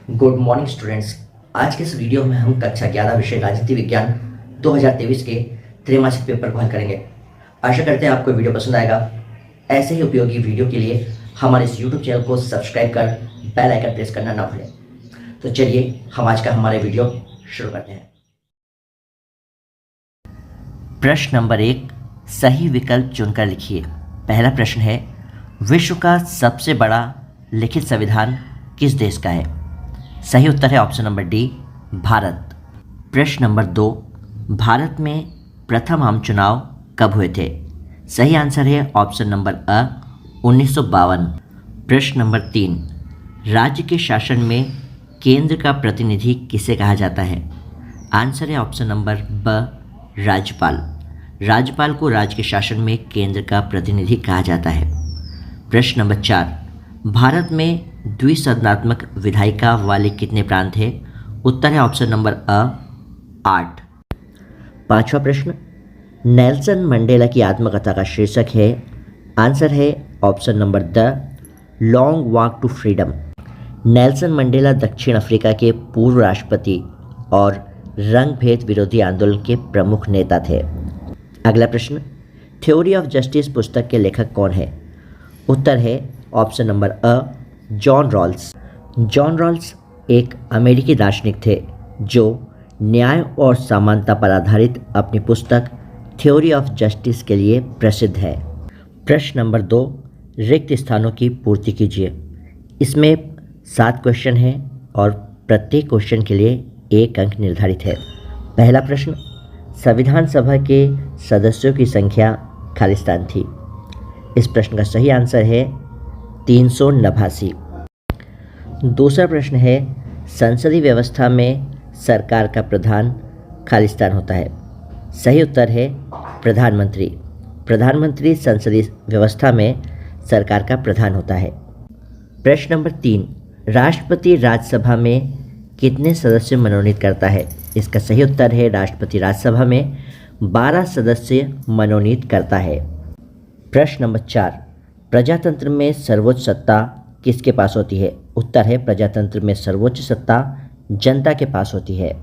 Good morning students. आज के इस वीडियो में हम कक्षा 11 विषय राजनीति विज्ञान 2023 के त्रैमासिक पेपर को हल करेंगे। आशा करते हैं आपको वीडियो पसंद आएगा। ऐसे ही उपयोगी वीडियो के लिए हमारे इस यूट्यूब चैनल को सब्सक्राइब कर बेल आइकन प्रेस करना ना भूलें। तो चलिए हम आज का हमारे वीडियो शुरू करते हैं। प्रश्न नंबर 1, सही विकल्प चुनकर लिखिए। पहला प्रश्न है, विश्व का सबसे बड़ा लिखित संविधान किस देश का है? सही उत्तर है ऑप्शन नंबर डी, भारत। प्रश्न नंबर 2, भारत में प्रथम आम चुनाव कब हुए थे? सही आंसर है ऑप्शन नंबर अ, 1952। प्रश्न नंबर 3, राज्य के शासन में केंद्र का प्रतिनिधि किसे कहा जाता है? आंसर है ऑप्शन नंबर ब, राज्यपाल। राज्यपाल को राज्य के शासन में केंद्र का प्रतिनिधि कहा जाता है। प्रश्न नंबर 4, भारत में द्विसदनात्मक विधायिका वाले कितने प्रांत हैं? उत्तर है ऑप्शन नंबर अ, 8। पांचवा प्रश्न, नेल्सन मंडेला की आत्मकथा का शीर्षक है? आंसर है option number the, Long Walk to Freedom. Nelson Mandela दक्षिण अफ्रीका के पूर्व राष्ट्रपति और रंग भेद विरोधी आंदोलन के प्रमुख नेता थे। अगला प्रश्न, थ्योरी ऑफ जस्टिस पुस्तक के लेखक कौन है? उत्तर है ऑप्शन नंबर अ, जॉन रॉल्स। जॉन रॉल्स एक अमेरिकी दार्शनिक थे जो न्याय और समानता पर आधारित अपनी पुस्तक थ्योरी ऑफ जस्टिस के लिए प्रसिद्ध है। प्रश्न नंबर 2, रिक्त स्थानों की पूर्ति कीजिए। इसमें 7 क्वेश्चन हैं और प्रत्येक क्वेश्चन के लिए 1 अंक निर्धारित है। पहला प्रश्न, संविधान सभा के सदस्यों की संख्या खालिस्तान थी। इस प्रश्न का सही आंसर है 389। दूसरा प्रश्न है, संसदीय व्यवस्था में सरकार का प्रधान खालिस्तान होता है। सही उत्तर है प्रधानमंत्री। प्रधानमंत्री संसदीय व्यवस्था में सरकार का प्रधान होता है। प्रश्न नंबर 3, राष्ट्रपति राज्यसभा में कितने सदस्य मनोनीत करता है? इसका सही उत्तर है राष्ट्रपति राज्यसभा में 12 सदस्य मनोनीत करता है। प्रश्न नंबर 4, प्रजातंत्र में सर्वोच्च सत्ता किसके पास होती है? उत्तर है प्रजातंत्र में सर्वोच्च सत्ता जनता के पास होती है।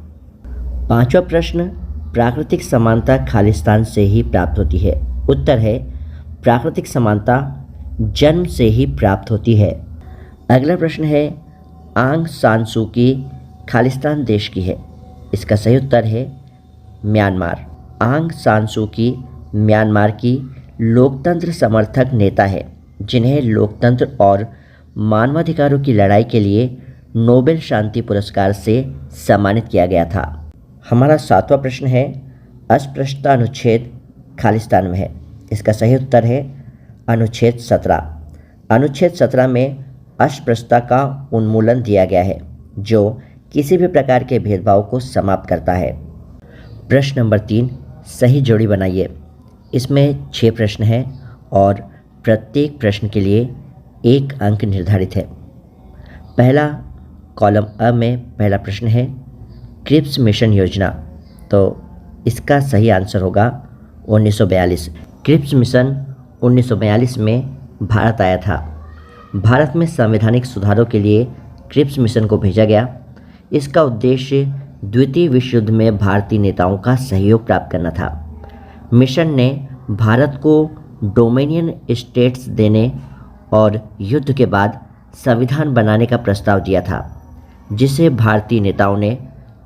पांचवा प्रश्न, प्राकृतिक समानता खालिस्तान से ही प्राप्त होती है। उत्तर है प्राकृतिक समानता जन्म से ही प्राप्त होती है। अगला प्रश्न है, आंग सान सू की खालिस्तान देश की है। इसका सही उत्तर है म्यांमार। आंग सान सू की म्यांमार की लोकतंत्र समर्थक नेता है जिन्हें लोकतंत्र और मानवाधिकारों की लड़ाई के लिए नोबेल शांति पुरस्कार से सम्मानित किया गया था। हमारा 7वां प्रश्न है, अस्पृश्यता अनुच्छेद खालिस्तान में है। इसका सही उत्तर है अनुच्छेद 17। अनुच्छेद 17 में अस्पृश्यता का उन्मूलन दिया गया है जो किसी भी प्रकार के भेदभाव को समाप्त करता है। प्रश्न नंबर 3, सही जोड़ी बनाइए। इसमें 6 प्रश्न हैं और प्रत्येक प्रश्न के लिए 1 अंक निर्धारित है। पहला कॉलम अ में पहला प्रश्न है, क्रिप्स मिशन योजना। तो इसका सही आंसर होगा 1942। क्रिप्स मिशन 1942 में भारत आया था। भारत में संवैधानिक सुधारों के लिए क्रिप्स मिशन को भेजा गया। इसका उद्देश्य द्वितीय विश्व युद्ध में भारतीय नेताओं का सहयोग प्राप्त करना था। मिशन ने भारत को डोमिनियन स्टेट्स देने और युद्ध के बाद संविधान बनाने का प्रस्ताव दिया था जिसे भारतीय नेताओं ने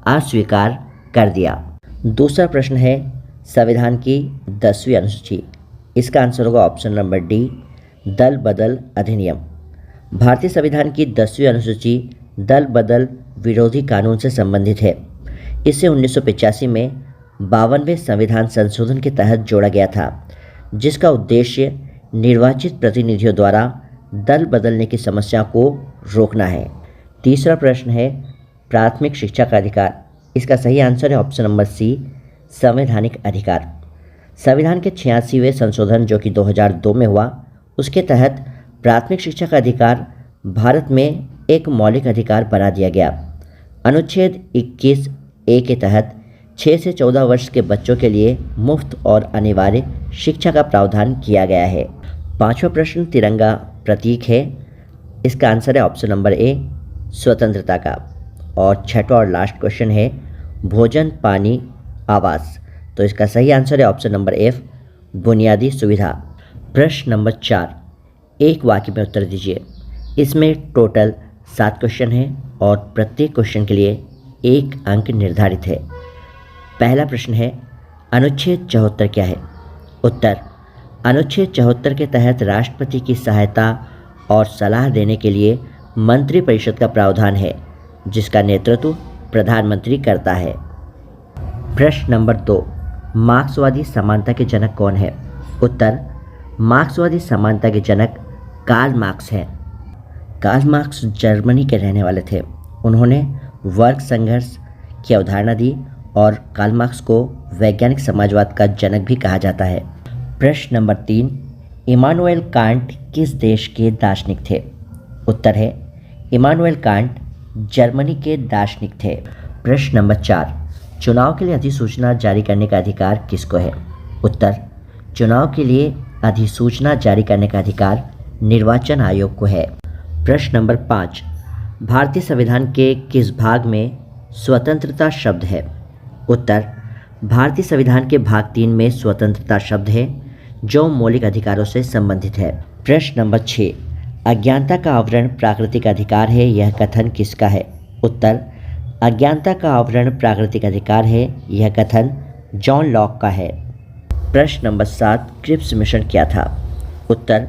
अस्वीकार कर दिया। दूसरा प्रश्न है, संविधान की 10वीं अनुसूची। इसका आंसर होगा ऑप्शन नंबर डी, दल बदल अधिनियम। भारतीय संविधान की 10वीं अनुसूची दल बदल विरोधी कानून से संबंधित है। इसे 1985 में 52वें संविधान संशोधन के तहत जोड़ा गया था जिसका उद्देश्य निर्वाचित प्रतिनिधियों द्वारा दल बदलने की समस्या को रोकना है। तीसरा प्रश्न है, प्राथमिक शिक्षा का अधिकार। इसका सही आंसर है ऑप्शन नंबर सी, संवैधानिक अधिकार। संविधान के 86वें संशोधन जो कि 2002 में हुआ, उसके तहत प्राथमिक शिक्षा का अधिकार भारत में एक मौलिक अधिकार बना दिया गया। अनुच्छेद 21A के तहत 6 से 14 वर्ष के बच्चों के लिए मुफ्त और अनिवार्य शिक्षा का प्रावधान किया गया है। 5वां प्रश्न, तिरंगा प्रतीक है। इसका आंसर है ऑप्शन नंबर ए, स्वतंत्रता का। और छठवां और लास्ट क्वेश्चन है भोजन, पानी, आवास। तो इसका सही आंसर है ऑप्शन नंबर एफ, बुनियादी सुविधा। प्रश्न नंबर 4, एक वाक्य में उत्तर दीजिए। इसमें टोटल 7 क्वेश्चन हैं और प्रत्येक क्वेश्चन के लिए 1 अंक निर्धारित है। पहला प्रश्न है अनुच्छेद 74 क्या है? उत्तर, अनुच्छेद 74 के तहत राष्ट्रपति की सहायता और सलाह देने के लिए मंत्रिपरिषद का प्रावधान है, जिसका नेतृत्व प्रधानमंत्री करता है। प्रश्न नंबर 2, मार्क्सवादी समानता के जनक कौन है? उत्तर, मार्क्सवादी समानता के जनक कार्ल मार्क्स हैं। कार्ल मार्क्स जर्मनी के रहने वाले थे। उन्होंने वर्ग संघर्ष की अवधारणा दी और कार्ल मार्क्स को वैज्ञानिक समाजवाद का जनक भी कहा जाता है। प्रश्न नंबर 3, इमानुएल कांट किस देश के दार्शनिक थे? उत्तर है इमानुएल कांट जर्मनी के दार्शनिक थे। प्रश्न नंबर 4, चुनाव के लिए अधिसूचना जारी करने का अधिकार किसको है? उत्तर, चुनाव के लिए अधिसूचना जारी करने का अधिकार निर्वाचन आयोग को है। प्रश्न नंबर 5, भारतीय संविधान के किस भाग में स्वतंत्रता शब्द है? उत्तर, भारतीय संविधान के भाग 3 में स्वतंत्रता शब्द है, जो मौलिक अधिकारों से संबंधित है। प्रश्न नंबर 6, अज्ञानता का आवरण प्राकृतिक अधिकार है, यह कथन किसका है? उत्तर, अज्ञानता का आवरण प्राकृतिक अधिकार है, यह कथन जॉन लॉक का है। प्रश्न नंबर 7, क्रिप्स मिशन क्या था? उत्तर,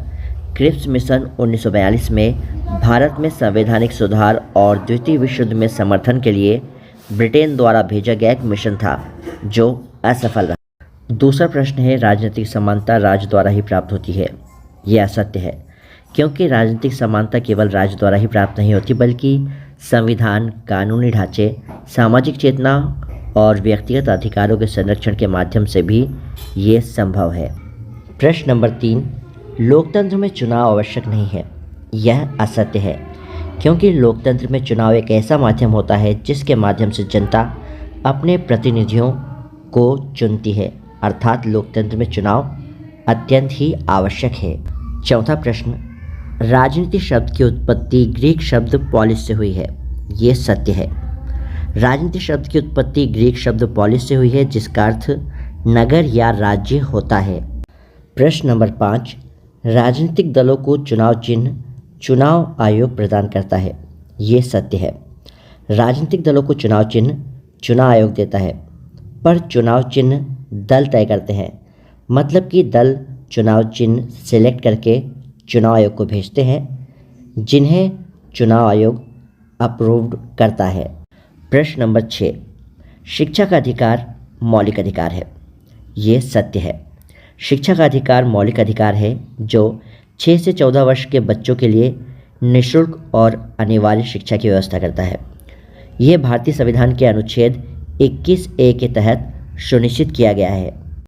क्रिप्स मिशन 1942 में भारत में संवैधानिक सुधार और द्वितीय विश्व युद्ध में समर्थन के लिए ब्रिटेन द्वारा भेजा गया एक मिशन था, जो असफल रहा। दूसरा प्रश्न है राजनीतिक समानता राज्य द्वारा ही प्राप्त होती है। यह असत्य है, क्योंकि राजनीतिक समानता केवल राज्य द्वारा ही प्राप्त नहीं होती, बल्कि संविधान, कानूनी ढांचे, सामाजिक चेतना और व्यक्तिगत अधिकारों के संरक्षण के माध्यम से भी ये संभव है। प्रश्न नंबर 3, लोकतंत्र में चुनाव आवश्यक नहीं है। यह असत्य है, क्योंकि लोकतंत्र में चुनाव एक ऐसा माध्यम होता है जिसके माध्यम से जनता अपने प्रतिनिधियों को चुनती है, अर्थात लोकतंत्र में चुनाव अत्यंत ही आवश्यक है। चौथा प्रश्न, राजनीति शब्द की उत्पत्ति ग्रीक शब्द पॉलिस से हुई है। ये सत्य है। राजनीति शब्द की उत्पत्ति ग्रीक शब्द पॉलिस से हुई है, जिसका अर्थ नगर या राज्य होता है। प्रश्न नंबर 5, राजनीतिक दलों को चुनाव चिन्ह चुनाव आयोग प्रदान करता है। ये सत्य है। राजनीतिक दलों को चुनाव चिन्ह चुनाव आयोग देता है, पर चुनाव चिन्ह दल तय करते हैं। मतलब कि दल चुनाव चिन्ह सिलेक्ट करके चुनाव आयोग को भेजते हैं, जिन्हें चुनाव आयोग अप्रूव्ड करता है। प्रश्न नंबर 6, शिक्षा का अधिकार मौलिक अधिकार है। ये सत्य है। शिक्षा का अधिकार मौलिक अधिकार है, जो 6 से 14 वर्ष के बच्चों के लिए निःशुल्क और अनिवार्य शिक्षा की व्यवस्था करता है। यह भारतीय संविधान के अनुच्छेद 21A के तहत सुनिश्चित किया गया है।